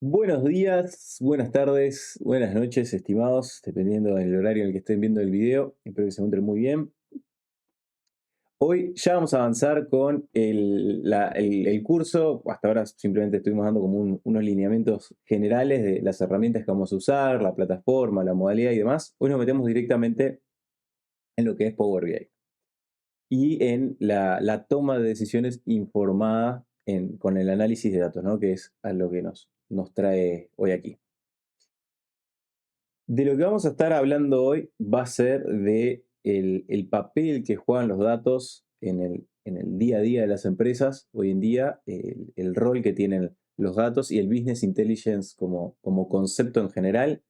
Buenos días, buenas tardes, buenas noches, estimados, dependiendo del horario en el que estén viendo el video. Espero que se encuentren muy bien. Hoy ya vamos a avanzar con el curso. Hasta ahora simplemente estuvimos dando como unos lineamientos generales de las herramientas que vamos a usar, la plataforma, la modalidad y demás. Hoy nos metemos directamente en lo que es Power BI y en la toma de decisiones informada con el análisis de datos, ¿no? Que es a lo que nos trae hoy aquí. De lo que vamos a estar hablando hoy va a ser de el papel que juegan los datos en el día a día de las empresas hoy en día, el rol que tienen los datos y el business intelligence como concepto en general.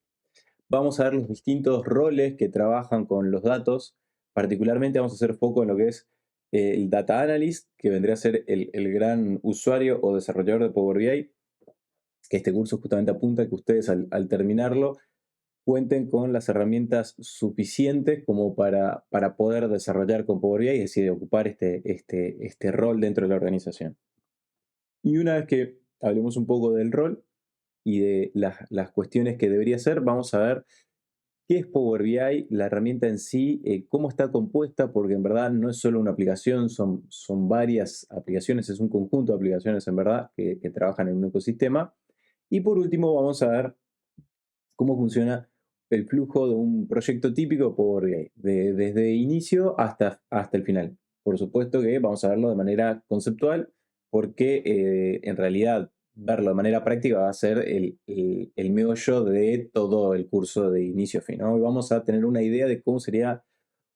Vamos a ver los distintos roles que trabajan con los datos. Particularmente vamos a hacer foco en lo que es el data analyst, que vendría a ser el gran usuario o desarrollador de Power BI, que este curso justamente apunta a que ustedes al terminarlo cuenten con las herramientas suficientes como para poder desarrollar con Power BI, es decir, ocupar este rol dentro de la organización. Y una vez que hablemos un poco del rol y de las cuestiones que debería hacer, vamos a ver qué es Power BI, la herramienta en sí, cómo está compuesta, porque en verdad no es solo una aplicación, son varias aplicaciones, es un conjunto de aplicaciones en verdad que trabajan en un ecosistema. Y por último, vamos a ver cómo funciona el flujo de un proyecto típico por BI, desde inicio hasta el final. Por supuesto que vamos a verlo de manera conceptual, porque en realidad verlo de manera práctica va a ser el meollo de todo el curso de inicio a fin, ¿no? Y vamos a tener una idea de cómo sería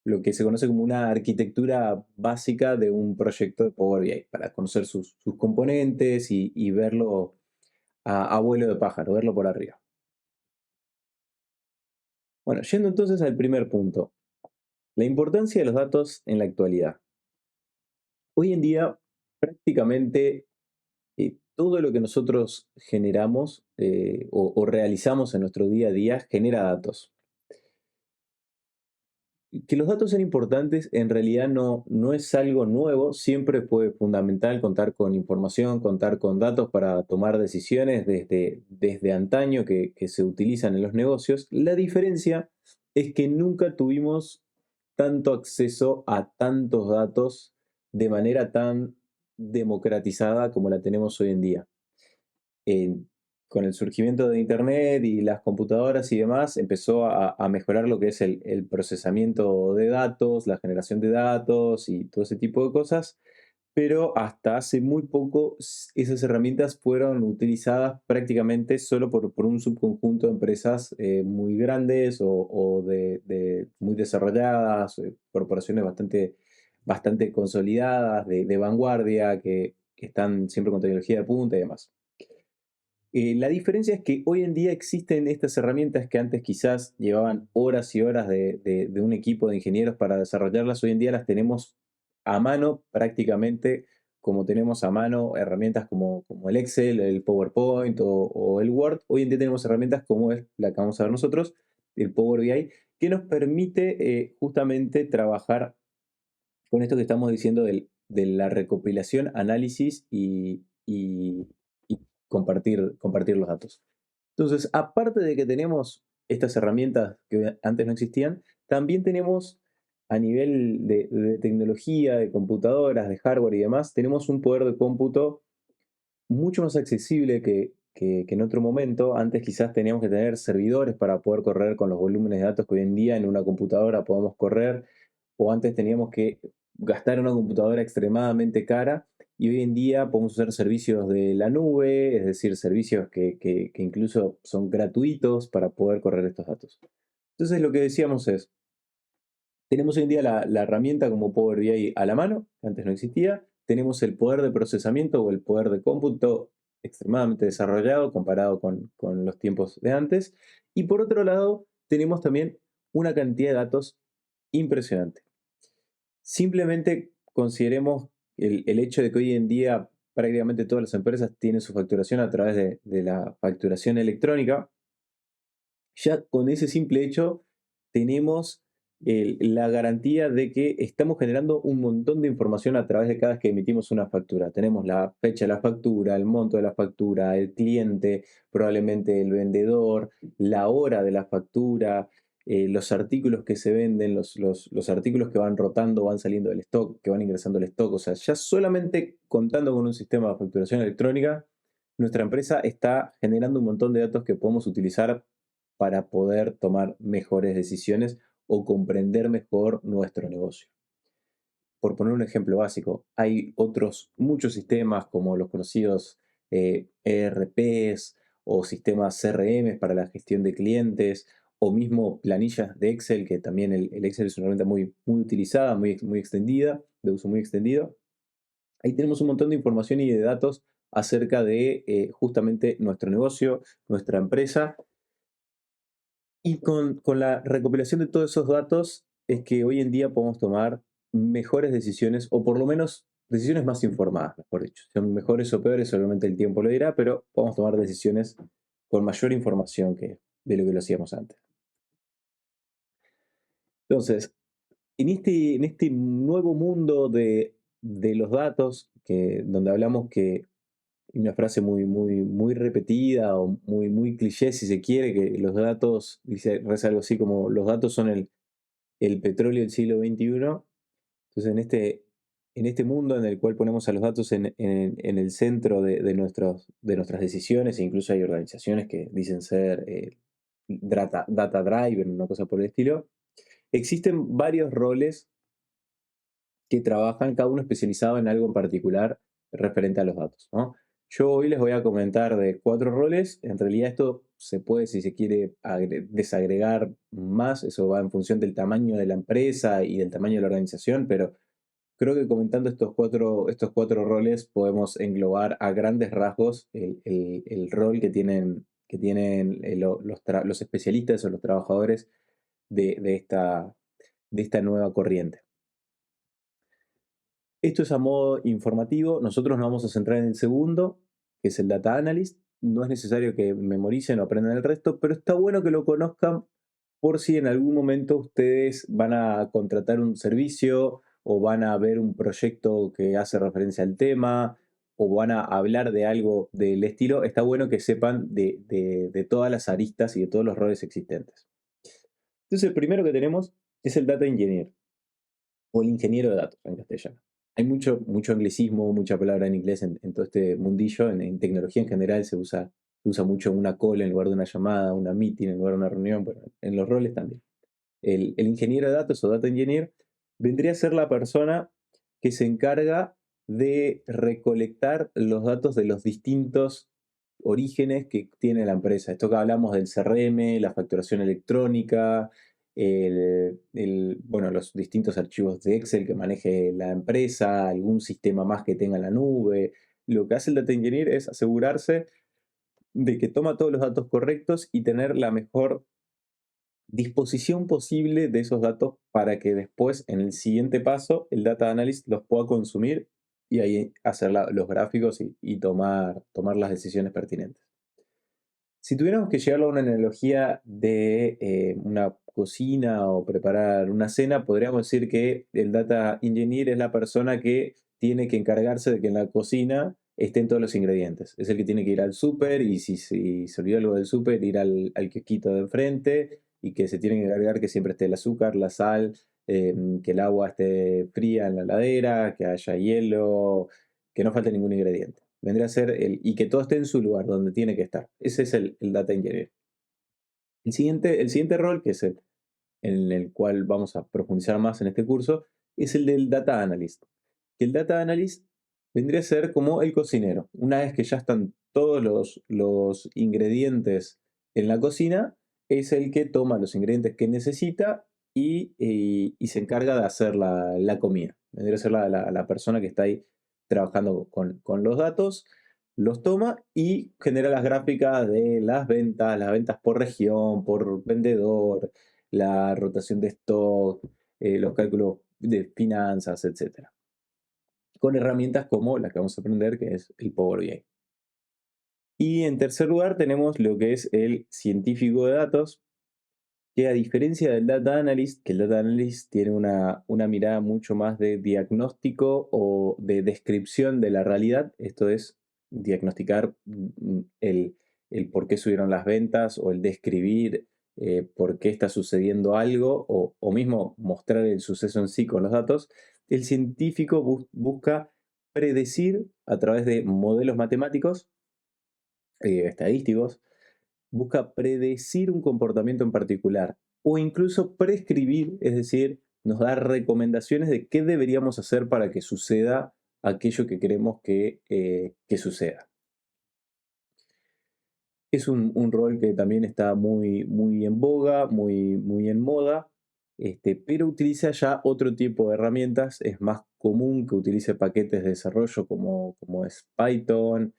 lo que se conoce como una arquitectura básica de un proyecto de Power BI, para conocer sus componentes y verlo a vuelo de pájaro, verlo por arriba. Bueno, yendo entonces al primer punto, la importancia de los datos en la actualidad. Hoy en día, prácticamente todo lo que nosotros generamos o realizamos en nuestro día a día genera datos. Que los datos sean importantes en realidad no es algo nuevo, siempre fue fundamental contar con información, contar con datos para tomar decisiones desde antaño que se utilizan en los negocios. La diferencia es que nunca tuvimos tanto acceso a tantos datos de manera tan democratizada como la tenemos hoy en día. eh, con el surgimiento de Internet y las computadoras y demás, empezó a mejorar lo que es el procesamiento de datos, la generación de datos y todo ese tipo de cosas, pero hasta hace muy poco esas herramientas fueron utilizadas prácticamente solo por un subconjunto de empresas muy grandes o de muy desarrolladas, corporaciones bastante consolidadas, de vanguardia, que están siempre con tecnología de punta y demás. La diferencia es que hoy en día existen estas herramientas que antes quizás llevaban horas y horas de un equipo de ingenieros para desarrollarlas. Hoy en día las tenemos a mano prácticamente, como tenemos a mano herramientas como el Excel, el PowerPoint o el Word. Hoy en día tenemos herramientas como es la que vamos a ver nosotros, el Power BI, que nos permite justamente trabajar con esto que estamos diciendo de la recopilación, análisis y compartir los datos. Entonces, aparte de que tenemos estas herramientas que antes no existían, también tenemos a nivel de tecnología, de computadoras, de hardware y demás, tenemos un poder de cómputo mucho más accesible que en otro momento. Antes quizás teníamos que tener servidores para poder correr con los volúmenes de datos que hoy en día en una computadora podemos correr, o antes teníamos que gastar en una computadora extremadamente cara y hoy en día podemos usar servicios de la nube, es decir, servicios que incluso son gratuitos para poder correr estos datos. Entonces lo que decíamos es, tenemos hoy en día la herramienta como Power BI a la mano, que antes no existía. Tenemos el poder de procesamiento o el poder de cómputo extremadamente desarrollado comparado con los tiempos de antes. Y por otro lado, tenemos también una cantidad de datos impresionante. Simplemente consideremos el hecho de que hoy en día prácticamente todas las empresas tienen su facturación a través de la facturación electrónica. Ya con ese simple hecho tenemos la garantía de que estamos generando un montón de información a través de cada vez que emitimos una factura. Tenemos la fecha de la factura, el monto de la factura, el cliente, probablemente el vendedor, la hora de la factura, los artículos que se venden, los artículos que van rotando, van saliendo del stock, que van ingresando al stock. O sea, ya solamente contando con un sistema de facturación electrónica, nuestra empresa está generando un montón de datos que podemos utilizar para poder tomar mejores decisiones o comprender mejor nuestro negocio. Por poner un ejemplo básico, hay otros muchos sistemas como los conocidos ERPs o sistemas CRM para la gestión de clientes o mismo planillas de Excel, que también el Excel es una herramienta muy utilizada, muy extendida, de uso muy extendido. Ahí tenemos un montón de información y de datos acerca de justamente nuestro negocio, nuestra empresa, y con la recopilación de todos esos datos es que hoy en día podemos tomar mejores decisiones, o por lo menos decisiones más informadas, mejor dicho. Son mejores o peores, solamente el tiempo lo dirá, pero podemos tomar decisiones con mayor información que de lo que lo hacíamos antes. Entonces, en este nuevo mundo de los datos, donde hablamos que una frase muy repetida o muy cliché, si se quiere, que los datos, reza algo así como los datos son el petróleo del siglo XXI. Entonces, en este mundo en el cual ponemos a los datos en el centro de nuestras decisiones, e incluso hay organizaciones que dicen ser data driven, una cosa por el estilo, existen varios roles que trabajan, cada uno especializado en algo en particular referente a los datos, ¿no? Yo hoy les voy a comentar de 4 roles. En realidad esto se puede, si se quiere, desagregar más. Eso va en función del tamaño de la empresa y del tamaño de la organización, pero creo que comentando estos cuatro roles podemos englobar a grandes rasgos el rol que tienen los especialistas o los trabajadores de esta nueva corriente. Esto es a modo informativo. Nosotros nos vamos a centrar en el segundo, que es el Data Analyst. No es necesario que memoricen o aprendan el resto, pero está bueno que lo conozcan por si en algún momento ustedes van a contratar un servicio o van a ver un proyecto que hace referencia al tema o van a hablar de algo del estilo. Está bueno que sepan de todas las aristas y de todos los roles existentes. Entonces, el primero que tenemos es el Data Engineer o el ingeniero de datos en castellano. Hay mucho anglicismo, mucha palabra en inglés en todo este mundillo. En tecnología en general se usa mucho una call en lugar de una llamada, una meeting en lugar de una reunión, bueno, en los roles también. El ingeniero de datos o data engineer vendría a ser la persona que se encarga de recolectar los datos de los distintos orígenes que tiene la empresa. Esto que hablamos del CRM, la facturación electrónica, bueno, los distintos archivos de Excel que maneje la empresa, algún sistema más que tenga en la nube. Lo que hace el data engineer es asegurarse de que toma todos los datos correctos y tener la mejor disposición posible de esos datos para que después, en el siguiente paso, el data analyst los pueda consumir y ahí hacer los gráficos y tomar las decisiones pertinentes. Si tuviéramos que llevarlo a una analogía de una cocina o preparar una cena, podríamos decir que el data engineer es la persona que tiene que encargarse de que en la cocina estén todos los ingredientes. Es el que tiene que ir al súper y si se olvidó algo del súper, ir al kiosquito de enfrente y que se tiene que encargar que siempre esté el azúcar, la sal, que el agua esté fría en la heladera, que haya hielo, que no falte ningún ingrediente. Vendría a ser y que todo esté en su lugar, donde tiene que estar. Ese es el data engineer. El siguiente rol, que es en el cual vamos a profundizar más en este curso, es el del data analyst. Que el data analyst vendría a ser como el cocinero. Una vez que ya están todos los ingredientes en la cocina, es el que toma los ingredientes que necesita y se encarga de hacer la comida. Vendría a ser la persona que está ahí trabajando con los datos, los toma y genera las gráficas de las ventas por región, por vendedor, la rotación de stock, los cálculos de finanzas, etcétera, con herramientas como la que vamos a aprender, que es el Power BI. Y en tercer lugar tenemos lo que es el científico de datos, que a diferencia del data analyst, que el data analyst tiene una mirada mucho más de diagnóstico o de descripción de la realidad, esto es diagnosticar el por qué subieron las ventas o el describir por qué está sucediendo algo o mismo mostrar el suceso en sí con los datos, el científico busca predecir a través de modelos matemáticos, estadísticos, busca predecir un comportamiento en particular o incluso prescribir, es decir, nos da recomendaciones de qué deberíamos hacer para que suceda aquello que queremos que suceda. Es un rol que también está muy en boga, muy en moda, pero utiliza ya otro tipo de herramientas. Es más común que utilice paquetes de desarrollo como es Python,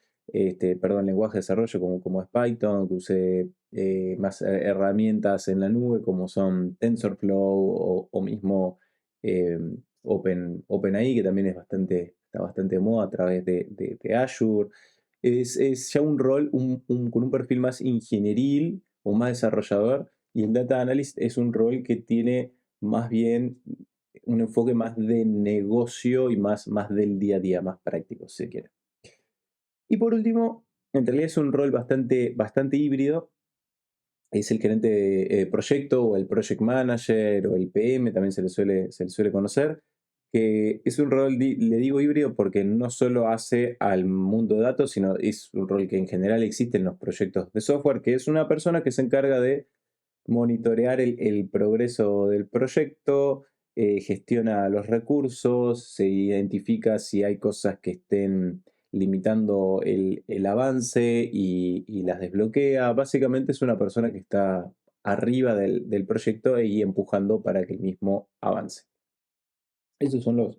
perdón, lenguaje de desarrollo como es Python, que use más herramientas en la nube como son TensorFlow o mismo eh, OpenAI, que también está bastante de moda a través de Azure. Es ya un rol con un perfil más ingenieril o más desarrollador, y el data analyst es un rol que tiene más bien un enfoque más de negocio y más del día a día, más práctico, si se quiere. Y por último, en realidad es un rol bastante híbrido, es el gerente de proyecto o el project manager o el PM, también se le suele conocer, que es un rol, le digo híbrido porque no solo hace al mundo de datos, sino es un rol que en general existe en los proyectos de software, que es una persona que se encarga de monitorear el progreso del proyecto, gestiona los recursos, se identifica si hay cosas que estén limitando el avance y las desbloquea. Básicamente es una persona que está arriba del proyecto y empujando para que el mismo avance. Esos son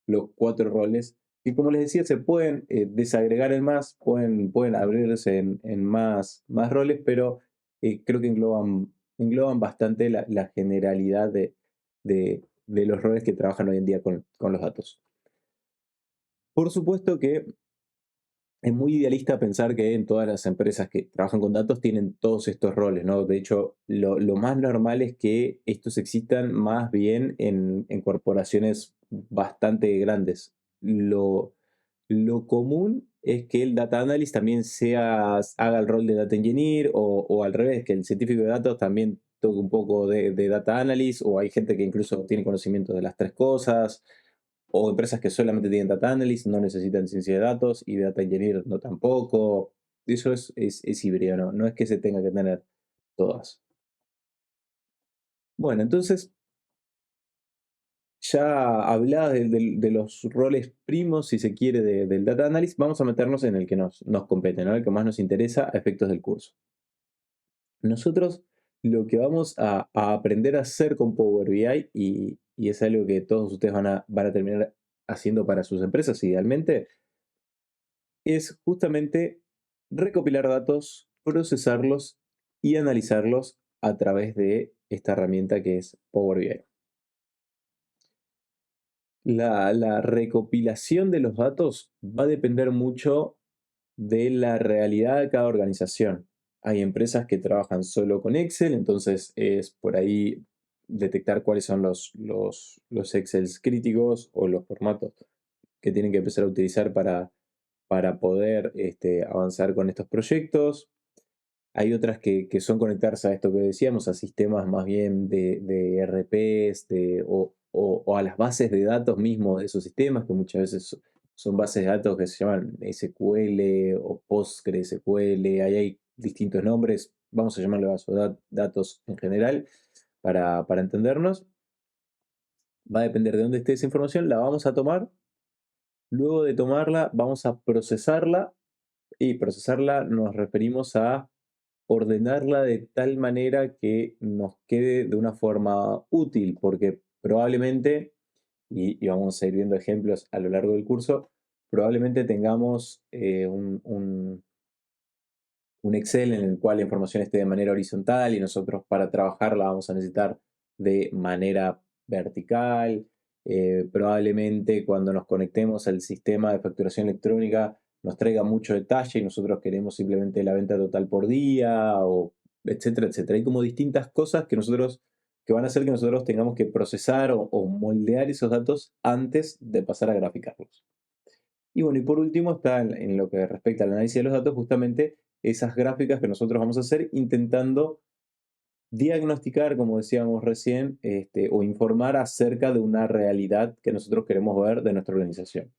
los cuatro roles que, como les decía, se pueden desagregar en más, pueden abrirse en más roles, pero creo que engloban bastante la generalidad de los roles que trabajan hoy en día con los datos. Por supuesto que es muy idealista pensar que en todas las empresas que trabajan con datos tienen todos estos roles, ¿no? De hecho, lo más normal es que estos existan más bien en corporaciones bastante grandes. Lo común es que el data analyst también haga el rol de data engineer o al revés, que el científico de datos también toque un poco de data analyst, o hay gente que incluso tiene conocimiento de las tres cosas, o empresas que solamente tienen data analyst, no necesitan ciencia de datos, y data engineer no tampoco. Eso es híbrido, ¿no? No es que se tenga que tener todas. Bueno, entonces, ya hablaba de los roles primos, si se quiere, del data analyst, vamos a meternos en el que nos compete, ¿no? El que más nos interesa a efectos del curso. Nosotros lo que vamos a aprender a hacer con Power BI, y es algo que todos ustedes van a terminar haciendo para sus empresas idealmente, es justamente recopilar datos, procesarlos y analizarlos a través de esta herramienta que es Power BI. La recopilación de los datos va a depender mucho de la realidad de cada organización. Hay empresas que trabajan solo con Excel, entonces es por ahí detectar cuáles son los Excels críticos o los formatos que tienen que empezar a utilizar para poder avanzar con estos proyectos. Hay otras que son conectarse a esto que decíamos, a sistemas más bien de RPs o a las bases de datos mismos de esos sistemas, que muchas veces son bases de datos que se llaman SQL o PostgreSQL. Ahí hay distintos nombres, vamos a llamarle bases de datos en general para entendernos. Va a depender de dónde esté esa información, la vamos a tomar. Luego de tomarla, vamos a procesarla, y procesarla nos referimos a ordenarla de tal manera que nos quede de una forma útil, porque probablemente, y vamos a ir viendo ejemplos a lo largo del curso, probablemente tengamos un Excel en el cual la información esté de manera horizontal y nosotros para trabajarla vamos a necesitar de manera vertical. Probablemente cuando nos conectemos al sistema de facturación electrónica nos traiga mucho detalle y nosotros queremos simplemente la venta total por día, o etcétera, etcétera. Hay como distintas cosas que van a hacer que nosotros tengamos que procesar o moldear esos datos antes de pasar a graficarlos. Y bueno, y por último está en lo que respecta al análisis de los datos, justamente esas gráficas que nosotros vamos a hacer intentando diagnosticar, como decíamos recién, o informar acerca de una realidad que nosotros queremos ver de nuestra organización.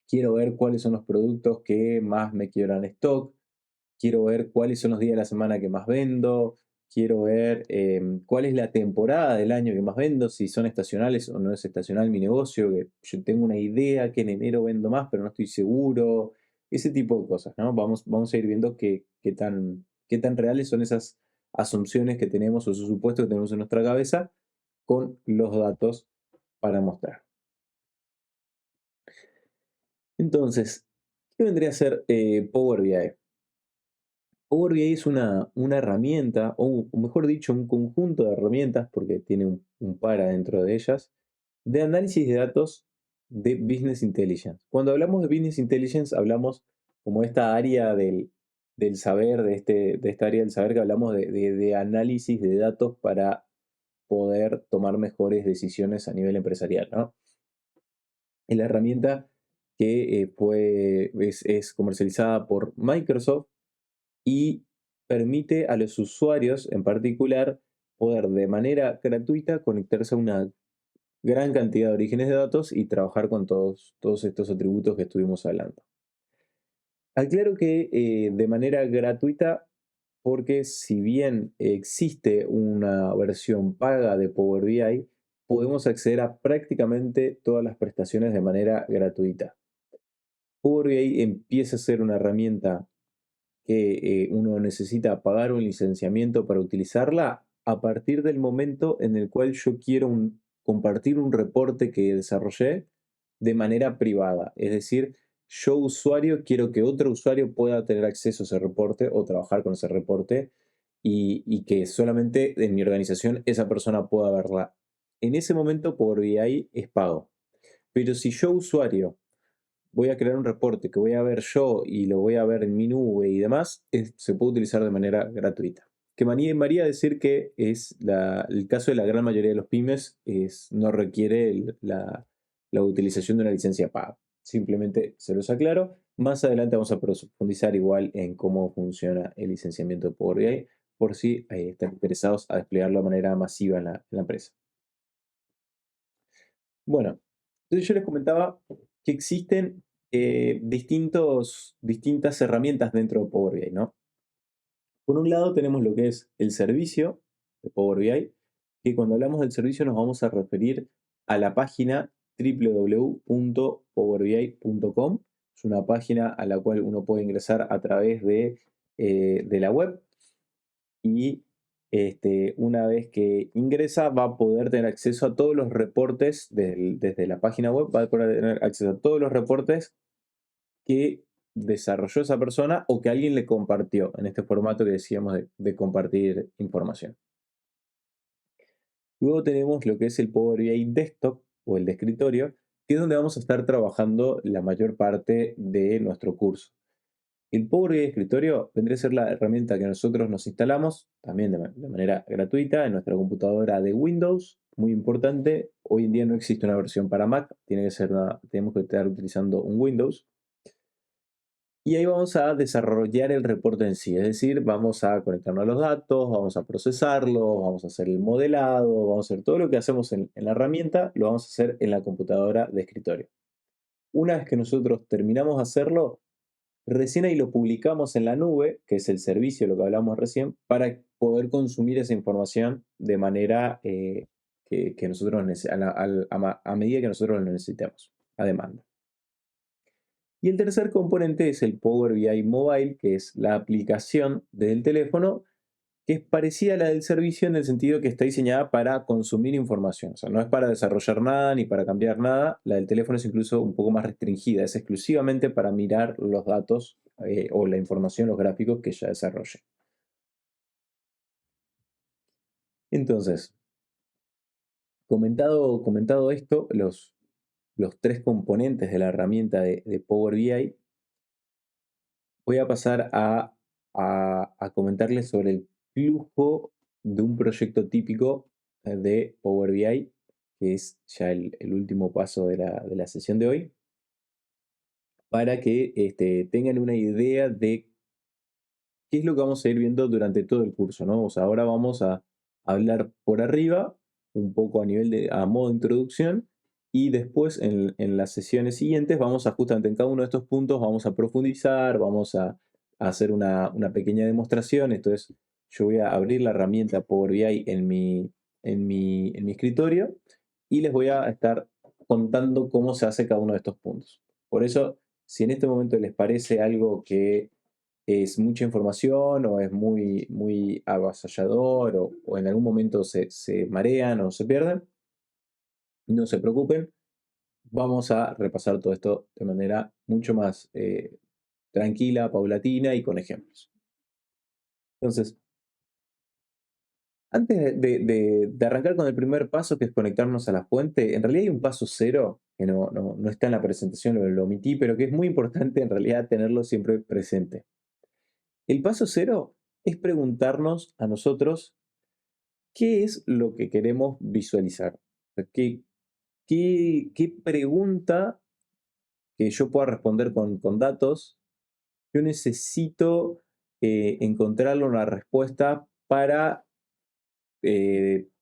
Quiero ver cuáles son los productos que más me quiebran stock, quiero ver cuáles son los días de la semana que más vendo, quiero ver cuál es la temporada del año que más vendo, si son estacionales o no es estacional mi negocio, que yo tengo una idea que en enero vendo más, pero no estoy seguro, ese tipo de cosas, ¿no? Vamos a ir viendo qué tan reales son esas asunciones que tenemos o esos supuestos que tenemos en nuestra cabeza con los datos para mostrar. Entonces, ¿qué vendría a ser Power BI? Power BI es una herramienta, o mejor dicho, un conjunto de herramientas, porque tiene un par adentro de ellas, de análisis de datos de Business Intelligence. Cuando hablamos de Business Intelligence, hablamos como esta área del saber, de esta área del saber que hablamos de análisis de datos para poder tomar mejores decisiones a nivel empresarial, ¿no? Es la herramienta que es comercializada por Microsoft y permite a los usuarios en particular poder de manera gratuita conectarse a una gran cantidad de orígenes de datos y trabajar con todos estos atributos que estuvimos hablando. Aclaro que de manera gratuita, porque si bien existe una versión paga de Power BI, podemos acceder a prácticamente todas las prestaciones de manera gratuita. Power BI empieza a ser una herramienta que uno necesita pagar un licenciamiento para utilizarla a partir del momento en el cual yo quiero compartir un reporte que desarrollé de manera privada. Es decir, yo usuario quiero que otro usuario pueda tener acceso a ese reporte o trabajar con ese reporte y que solamente en mi organización esa persona pueda verla. En ese momento por BI es pago. Pero si yo usuario voy a crear un reporte que voy a ver yo y lo voy a ver en mi nube y demás, se puede utilizar de manera gratuita. Que María decir que es el caso de la gran mayoría de los pymes no requiere la utilización de una licencia paga. Simplemente se los aclaro. Más adelante vamos a profundizar igual en cómo funciona el licenciamiento de Power BI, por si están interesados a desplegarlo de manera masiva en la empresa. Bueno, entonces yo les comentaba que existen distintas herramientas dentro de Power BI, ¿no? Por un lado tenemos lo que es el servicio de Power BI, que cuando hablamos del servicio nos vamos a referir a la página www.powerbi.com. Es una página a la cual uno puede ingresar a través de la web y una vez que ingresa va a poder tener acceso a todos los reportes desde la página web, va a poder tener acceso a todos los reportes que desarrolló esa persona o que alguien le compartió en este formato que decíamos de compartir información. Luego tenemos lo que es el Power BI Desktop o el de escritorio, que es donde vamos a estar trabajando la mayor parte de nuestro curso. El Power BI de escritorio vendría a ser la herramienta que nosotros nos instalamos, también de manera gratuita, en nuestra computadora de Windows. Muy importante, hoy en día no existe una versión para Mac, tenemos que estar utilizando un Windows. Y ahí vamos a desarrollar el reporte en sí, es decir, vamos a conectarnos a los datos, vamos a procesarlos, vamos a hacer el modelado, vamos a hacer todo lo que hacemos en la herramienta, lo vamos a hacer en la computadora de escritorio. Una vez que nosotros terminamos de hacerlo, recién ahí lo publicamos en la nube, que es el servicio, lo que hablamos recién, para poder consumir esa información de manera que nosotros a medida que nosotros lo necesitemos, a demanda. Y el tercer componente es el Power BI Mobile, que es la aplicación del teléfono, que es parecida a la del servicio en el sentido que está diseñada para consumir información. O sea, no es para desarrollar nada ni para cambiar nada. La del teléfono es incluso un poco más restringida. Es exclusivamente para mirar los datos o la información, los gráficos que ya desarrolle. Entonces, comentado esto, los tres componentes de la herramienta de Power BI, voy a pasar a comentarles sobre flujo de un proyecto típico de Power BI, que es ya el último paso de la sesión de hoy, para que tengan una idea de qué es lo que vamos a ir viendo durante todo el curso, ¿no? O sea, ahora vamos a hablar por arriba, un poco a nivel a modo de introducción, y después en las sesiones siguientes vamos a justamente en cada uno de estos puntos, vamos a profundizar, vamos a hacer una pequeña demostración. Entonces, yo voy a abrir la herramienta Power BI en mi escritorio y les voy a estar contando cómo se hace cada uno de estos puntos. Por eso, si en este momento les parece algo que es mucha información o es muy, muy avasallador o en algún momento se marean o se pierden, no se preocupen, vamos a repasar todo esto de manera mucho más tranquila, paulatina y con ejemplos. Entonces, antes de arrancar con el primer paso, que es conectarnos a la fuente, en realidad hay un paso cero que no está en la presentación, lo omití, pero que es muy importante en realidad tenerlo siempre presente. El paso cero es preguntarnos a nosotros qué es lo que queremos visualizar. O sea, qué pregunta que yo pueda responder con datos yo necesito encontrarle una respuesta para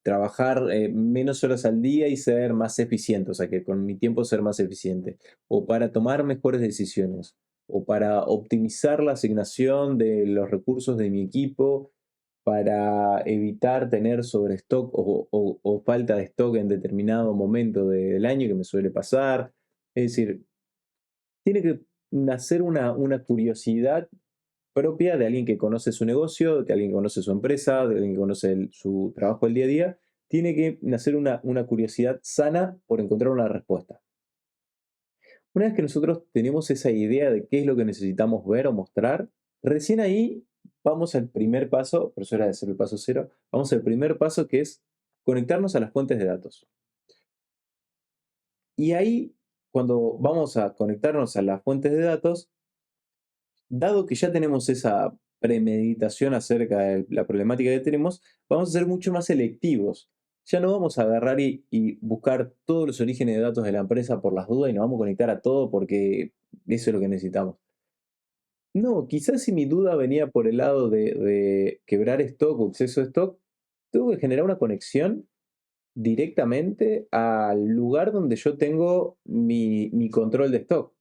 trabajar menos horas al día y ser más eficiente, o sea, que con mi tiempo ser más eficiente, o para tomar mejores decisiones, o para optimizar la asignación de los recursos de mi equipo, para evitar tener sobrestock o falta de stock en determinado momento del año que me suele pasar. Es decir, tiene que nacer una curiosidad propia de alguien que conoce su negocio, de alguien que conoce su empresa, de alguien que conoce su trabajo del día a día. Tiene que nacer una curiosidad sana por encontrar una respuesta. Una vez que nosotros tenemos esa idea de qué es lo que necesitamos ver o mostrar, recién ahí vamos al primer paso, por eso era de ser el paso cero, vamos al primer paso que es conectarnos a las fuentes de datos. Y ahí, cuando vamos a conectarnos a las fuentes de datos, dado que ya tenemos esa premeditación acerca de la problemática que tenemos, vamos a ser mucho más selectivos. Ya no vamos a agarrar y buscar todos los orígenes de datos de la empresa por las dudas y nos vamos a conectar a todo porque eso es lo que necesitamos. No, quizás si mi duda venía por el lado de quebrar stock o exceso de stock, tengo que generar una conexión directamente al lugar donde yo tengo mi control de stock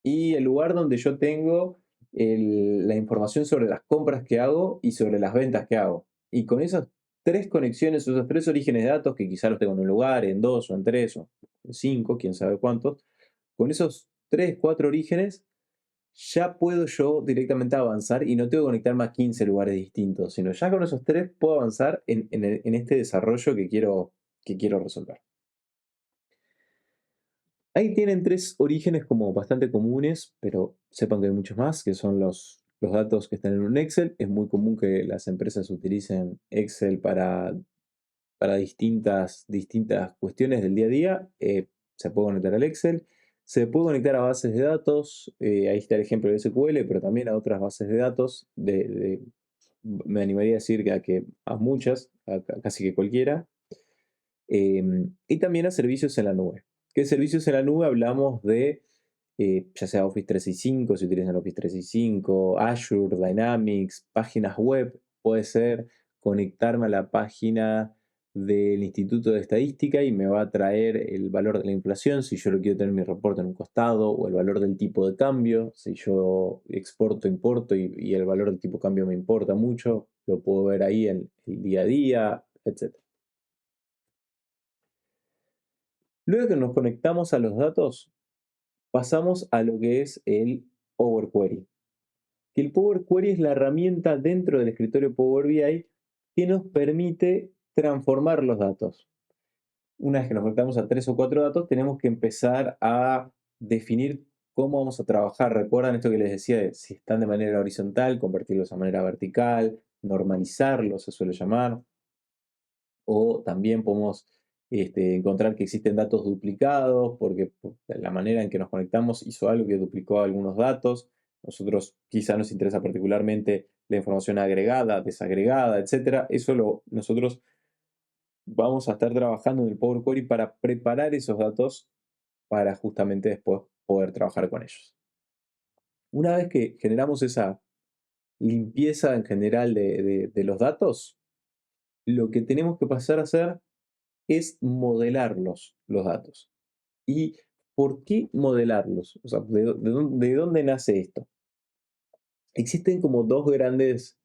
y el lugar donde yo tengo la información sobre las compras que hago y sobre las ventas que hago. Y con esas tres conexiones, esos tres orígenes de datos, que quizá los tengo en un lugar, en dos o en tres o en cinco, quién sabe cuántos, con esos tres, cuatro orígenes, ya puedo yo directamente avanzar y no tengo que conectarme a 15 lugares distintos, sino ya con esos tres puedo avanzar en este desarrollo que quiero resolver. Ahí tienen tres orígenes como bastante comunes, pero sepan que hay muchos más, que son los datos que están en un Excel. Es muy común que las empresas utilicen Excel para distintas cuestiones del día a día. Se puede conectar al Excel, se puede conectar a bases de datos, ahí está el ejemplo de SQL, pero también a otras bases de datos, me animaría a decir que a muchas, a casi que cualquiera. Y también a servicios en la nube. ¿Qué servicios en la nube? Hablamos de ya sea Office 365, si utilizan Office 365, Azure, Dynamics, páginas web, puede ser conectarme a la página del Instituto de Estadística y me va a traer el valor de la inflación si yo lo quiero tener en mi reporte en un costado, o el valor del tipo de cambio, si yo exporto, importo y el valor del tipo de cambio me importa mucho, lo puedo ver ahí en el día a día, etc. Luego que nos conectamos a los datos, pasamos a lo que es el Power Query. Que el Power Query es la herramienta dentro del escritorio Power BI que nos permite transformar los datos. Una vez que nos conectamos a tres o cuatro datos, tenemos que empezar a definir cómo vamos a trabajar. ¿Recuerdan esto que les decía de si están de manera horizontal, convertirlos a manera vertical, normalizarlos, se suele llamar? O también podemos encontrar que existen datos duplicados porque la manera en que nos conectamos hizo algo que duplicó algunos datos. Nosotros quizá nos interesa particularmente la información agregada, desagregada, etcétera. Nosotros vamos a estar trabajando en el Power Query para preparar esos datos para justamente después poder trabajar con ellos. Una vez que generamos esa limpieza en general de los datos, lo que tenemos que pasar a hacer es modelar los datos. ¿Y por qué modelarlos? O sea, ¿de dónde nace esto? Existen como dos grandes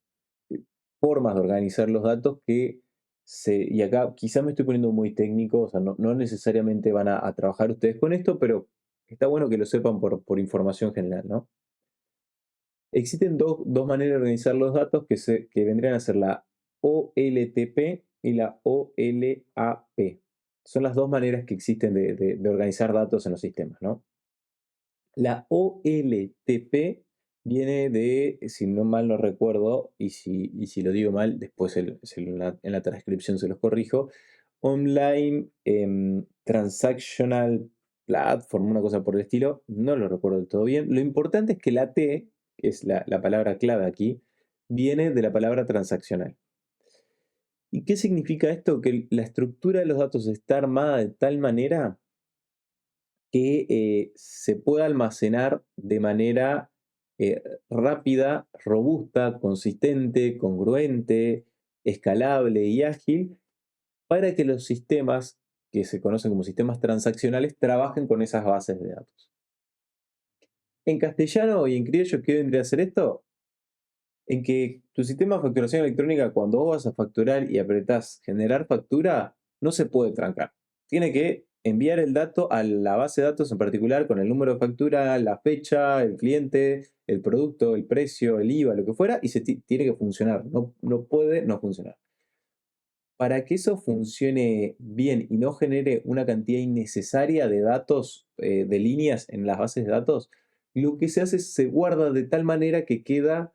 eh, formas de organizar los datos y acá quizá me estoy poniendo muy técnico, o sea, no necesariamente van a trabajar ustedes con esto, pero está bueno que lo sepan por información general, ¿no? Existen dos maneras de organizar los datos que vendrían a ser la OLTP y la OLAP. Son las dos maneras que existen de organizar datos en los sistemas, ¿no? La OLTP viene de, si no mal no recuerdo, y si lo digo mal, después en la transcripción se los corrijo, Online Transactional Platform, una cosa por el estilo, no lo recuerdo del todo bien. Lo importante es que la T, que es la palabra clave aquí, viene de la palabra transaccional. ¿Y qué significa esto? Que la estructura de los datos está armada de tal manera que se pueda almacenar de manera rápida, robusta, consistente, congruente, escalable y ágil para que los sistemas que se conocen como sistemas transaccionales trabajen con esas bases de datos. En castellano y en criollo, ¿qué vendría a ser esto? En que tu sistema de facturación electrónica, cuando vos vas a facturar y apretás generar factura, no se puede trancar. Tiene que enviar el dato a la base de datos en particular con el número de factura, la fecha, el cliente, el producto, el precio, el IVA, lo que fuera, y tiene que funcionar. No puede no funcionar. Para que eso funcione bien y no genere una cantidad innecesaria de datos, de líneas en las bases de datos, lo que se hace es se guarda de tal manera que queda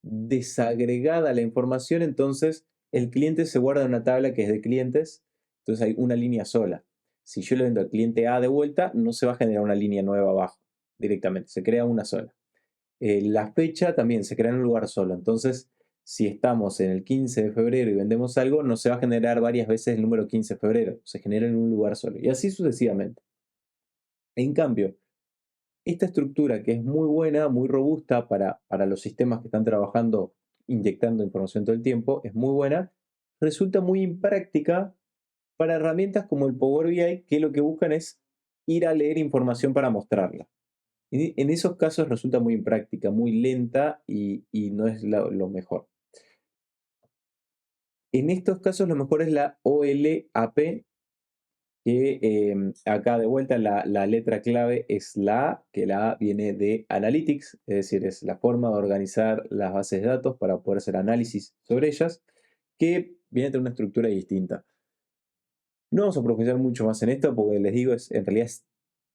desagregada la información, entonces el cliente se guarda en una tabla que es de clientes, entonces hay una línea sola. Si yo le vendo al cliente A de vuelta, no se va a generar una línea nueva abajo directamente, se crea una sola. La fecha también se crea en un lugar solo. Entonces, si estamos en el 15 de febrero y vendemos algo, no se va a generar varias veces el número 15 de febrero. Se genera en un lugar solo. Y así sucesivamente. En cambio, esta estructura que es muy buena, muy robusta para los sistemas que están trabajando, inyectando información todo el tiempo, es muy buena, resulta muy impráctica para herramientas como el Power BI, que lo que buscan es ir a leer información para mostrarla. En esos casos resulta muy impráctica, muy lenta y no es lo mejor. En estos casos lo mejor es la OLAP, que acá de vuelta la letra clave es la A, que la A viene de Analytics, es decir, es la forma de organizar las bases de datos para poder hacer análisis sobre ellas, que viene de una estructura distinta. No vamos a profundizar mucho más en esto porque les digo, en realidad es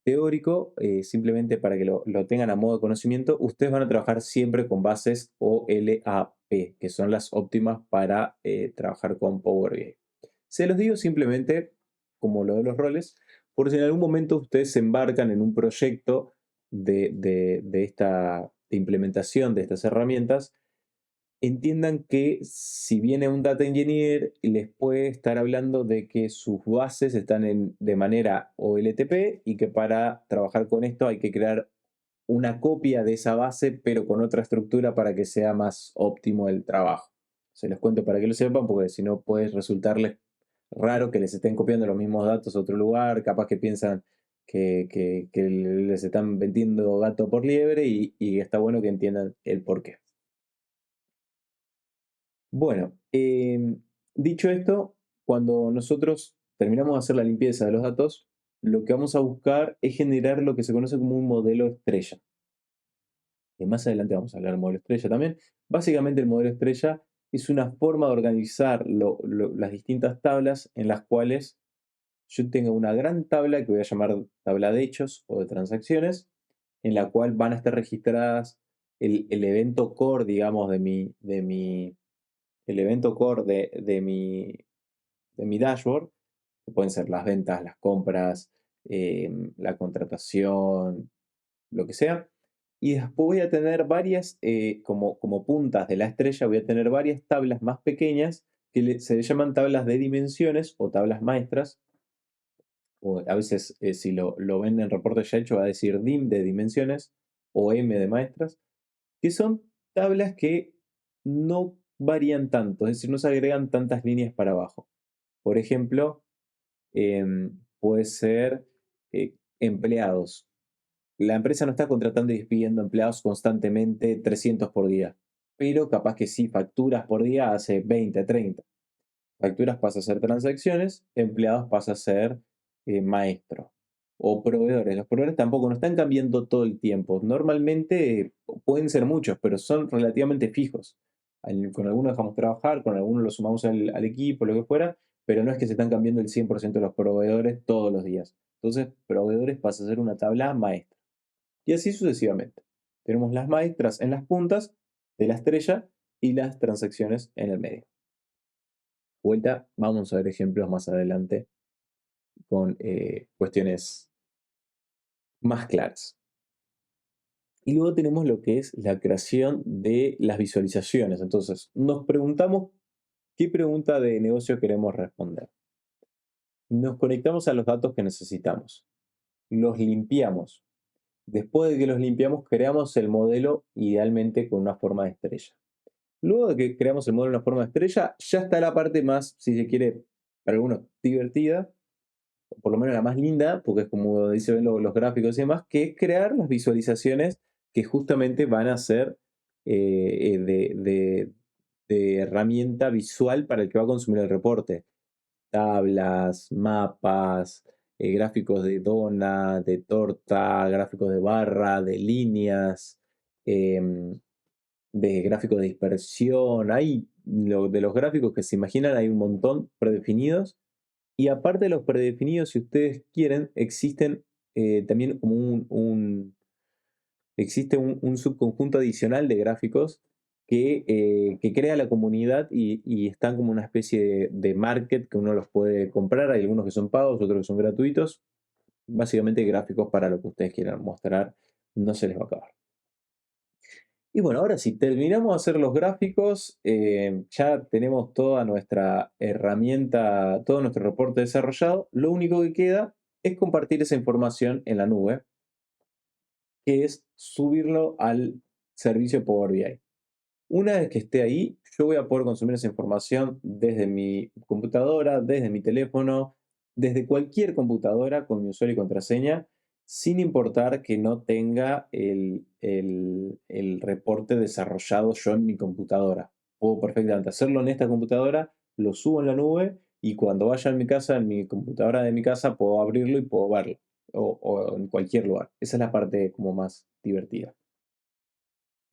teórico, simplemente para que lo tengan a modo de conocimiento. Ustedes van a trabajar siempre con bases OLAP, que son las óptimas para trabajar con Power BI. Se los digo simplemente, como lo de los roles, por si en algún momento ustedes se embarcan en un proyecto de implementación de estas herramientas, entiendan que si viene un data engineer, les puede estar hablando de que sus bases están de manera OLTP y que para trabajar con esto hay que crear una copia de esa base, pero con otra estructura para que sea más óptimo el trabajo. Se los cuento para que lo sepan, porque si no puede resultarles raro que les estén copiando los mismos datos a otro lugar, capaz que piensan que les están vendiendo gato por liebre y está bueno que entiendan el porqué. Bueno, dicho esto, cuando nosotros terminamos de hacer la limpieza de los datos, lo que vamos a buscar es generar lo que se conoce como un modelo estrella. Que más adelante vamos a hablar del modelo estrella también. Básicamente el modelo estrella es una forma de organizar las distintas tablas en las cuales yo tengo una gran tabla que voy a llamar tabla de hechos o de transacciones, en la cual van a estar registradas el evento core, digamos, el evento core de mi dashboard, que pueden ser las ventas, las compras, la contratación, lo que sea. y después voy a tener varias, como puntas de la estrella, voy a tener varias tablas más pequeñas que se le llaman tablas de dimensiones o tablas maestras, o a veces si lo ven en reporte ya hecho va a decir DIM de dimensiones o M de maestras, que son tablas que no varían tanto, es decir, no se agregan tantas líneas para abajo. Por ejemplo, puede ser empleados. La empresa no está contratando y despidiendo empleados constantemente 300 por día, pero capaz que sí, facturas por día hace 20, 30. Facturas pasa a ser transacciones, empleados pasa a ser maestro. O proveedores. Los proveedores tampoco no están cambiando todo el tiempo. Normalmente pueden ser muchos, pero son relativamente fijos. Con algunos dejamos trabajar, con algunos los sumamos al equipo, lo que fuera, pero no es que se están cambiando el 100% de los proveedores todos los días. Entonces, proveedores pasa a ser una tabla maestra. Y así sucesivamente. Tenemos las maestras en las puntas de la estrella y las transacciones en el medio. Vuelta, vamos a ver ejemplos más adelante con cuestiones más claras. Y luego tenemos lo que es la creación de las visualizaciones. Entonces, nos preguntamos qué pregunta de negocio queremos responder. Nos conectamos a los datos que necesitamos. Los limpiamos. Después de que los limpiamos, creamos el modelo idealmente con una forma de estrella. Luego de que creamos el modelo en una forma de estrella, ya está la parte más, si se quiere, para algunos divertida, o por lo menos la más linda, porque es como dicen los gráficos y demás, que es crear las visualizaciones que justamente van a ser de herramienta visual para el que va a consumir el reporte. Tablas, mapas, gráficos de dona, de torta, gráficos de barra, de líneas, em, de gráficos de dispersión. De los gráficos que se imaginan, hay un montón predefinidos. Y aparte de los predefinidos, si ustedes quieren, existen también como existe un subconjunto adicional de gráficos que crea la comunidad y están como una especie de market que uno los puede comprar. Hay algunos que son pagos, otros que son gratuitos. Básicamente gráficos para lo que ustedes quieran mostrar, no se les va a acabar. Y bueno, ahora sí, terminamos de hacer los gráficos, ya tenemos toda nuestra herramienta, todo nuestro reporte desarrollado. Lo único que queda es compartir esa información en la nube, que es subirlo al servicio Power BI. Una vez que esté ahí, yo voy a poder consumir esa información desde mi computadora, desde mi teléfono, desde cualquier computadora con mi usuario y contraseña, sin importar que no tenga el reporte desarrollado yo en mi computadora. Puedo perfectamente hacerlo en esta computadora, lo subo en la nube y cuando vaya a mi casa, en mi computadora de mi casa, puedo abrirlo y puedo verlo. O en cualquier lugar. Esa es la parte como más divertida.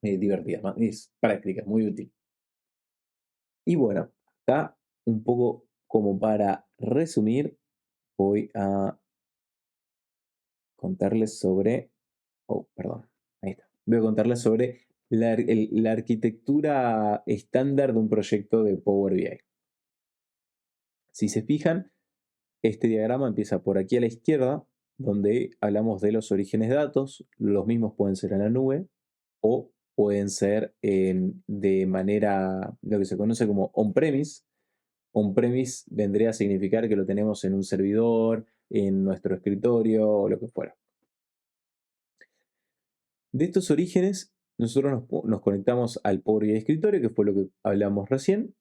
Divertida, ¿no? Es práctica, muy útil. Y bueno, acá un poco como para resumir, voy a contarles sobre, oh, perdón, ahí está. Voy a contarles sobre la arquitectura estándar de un proyecto de Power BI. Si se fijan, este diagrama empieza por aquí a la izquierda, donde hablamos de los orígenes de datos. Los mismos pueden ser en la nube o pueden ser de manera, lo que se conoce como on-premise. On-premise vendría a significar que lo tenemos en un servidor, en nuestro escritorio o lo que fuera. De estos orígenes, nosotros nos conectamos al Power BI escritorio, que fue lo que hablamos recién,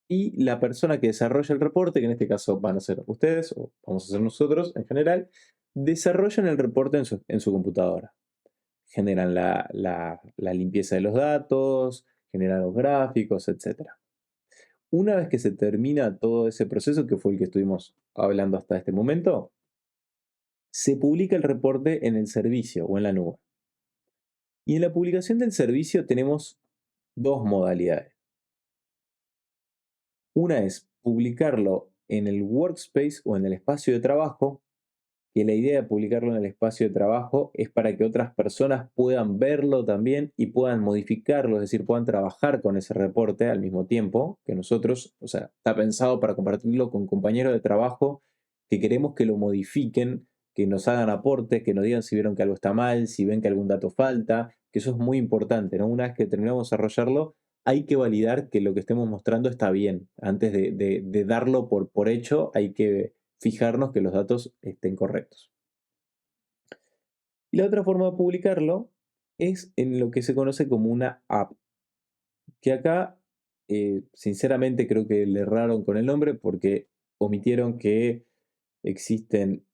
y la persona que desarrolla el reporte, que en este caso van a ser ustedes o vamos a ser nosotros en general, desarrollan el reporte en su computadora. Generan la limpieza de los datos, generan los gráficos, etc. Una vez que se termina todo ese proceso, que fue el que estuvimos hablando hasta este momento, se publica el reporte en el servicio o en la nube. Y en la publicación del servicio tenemos dos modalidades. Una es publicarlo en el workspace o en el espacio de trabajo, que la idea de publicarlo en el espacio de trabajo es para que otras personas puedan verlo también y puedan modificarlo, es decir, puedan trabajar con ese reporte al mismo tiempo que nosotros. O sea, está pensado para compartirlo con compañeros de trabajo que queremos que lo modifiquen, que nos hagan aportes, que nos digan si vieron que algo está mal, si ven que algún dato falta, que eso es muy importante, ¿no? Una vez que terminamos de desarrollarlo, hay que validar que lo que estemos mostrando está bien. Antes de darlo por hecho, hay que fijarnos que los datos estén correctos. Y la otra forma de publicarlo es en lo que se conoce como una app, que acá, sinceramente, creo que le erraron con el nombre porque omitieron que existen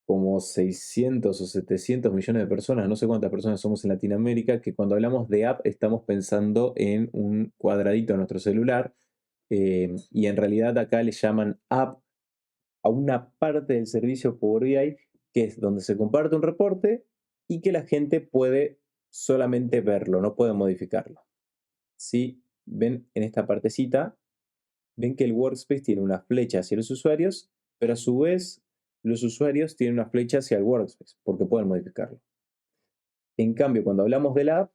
como 600 o 700 millones de personas, no sé cuántas personas somos en Latinoamérica, que cuando hablamos de app estamos pensando en un cuadradito en nuestro celular, y en realidad acá le llaman app a una parte del servicio Power BI, que es donde se comparte un reporte y que la gente puede solamente verlo, no puede modificarlo. Si ven en esta partecita, ven que el workspace tiene una flecha hacia los usuarios, pero a su vez los usuarios tienen una flecha hacia el workspace, porque pueden modificarlo. En cambio, cuando hablamos de la app,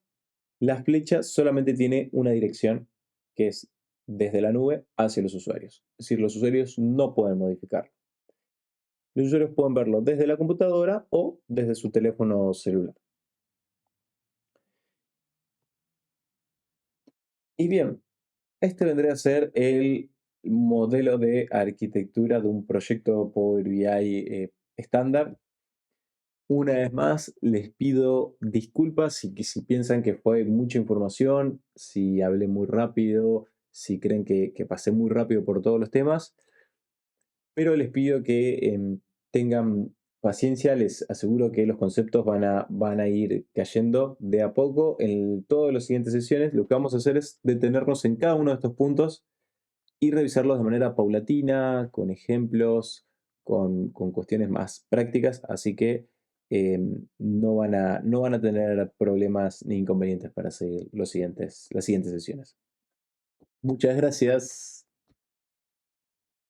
la flecha solamente tiene una dirección, que es desde la nube hacia los usuarios. Es decir, los usuarios no pueden modificarlo. Los usuarios pueden verlo desde la computadora o desde su teléfono celular. Y bien, este vendría a ser el modelo de arquitectura de un proyecto Power BI estándar. Una vez más, les pido disculpas si piensan que fue mucha información, si hablé muy rápido, si creen que pasé muy rápido por todos los temas, pero les pido que tengan paciencia, les aseguro que los conceptos van a ir cayendo de a poco en todas las siguientes sesiones. Lo que vamos a hacer es detenernos en cada uno de estos puntos y revisarlos de manera paulatina, con ejemplos, con cuestiones más prácticas, así que no van a tener problemas ni inconvenientes para seguir las siguientes sesiones. Muchas gracias.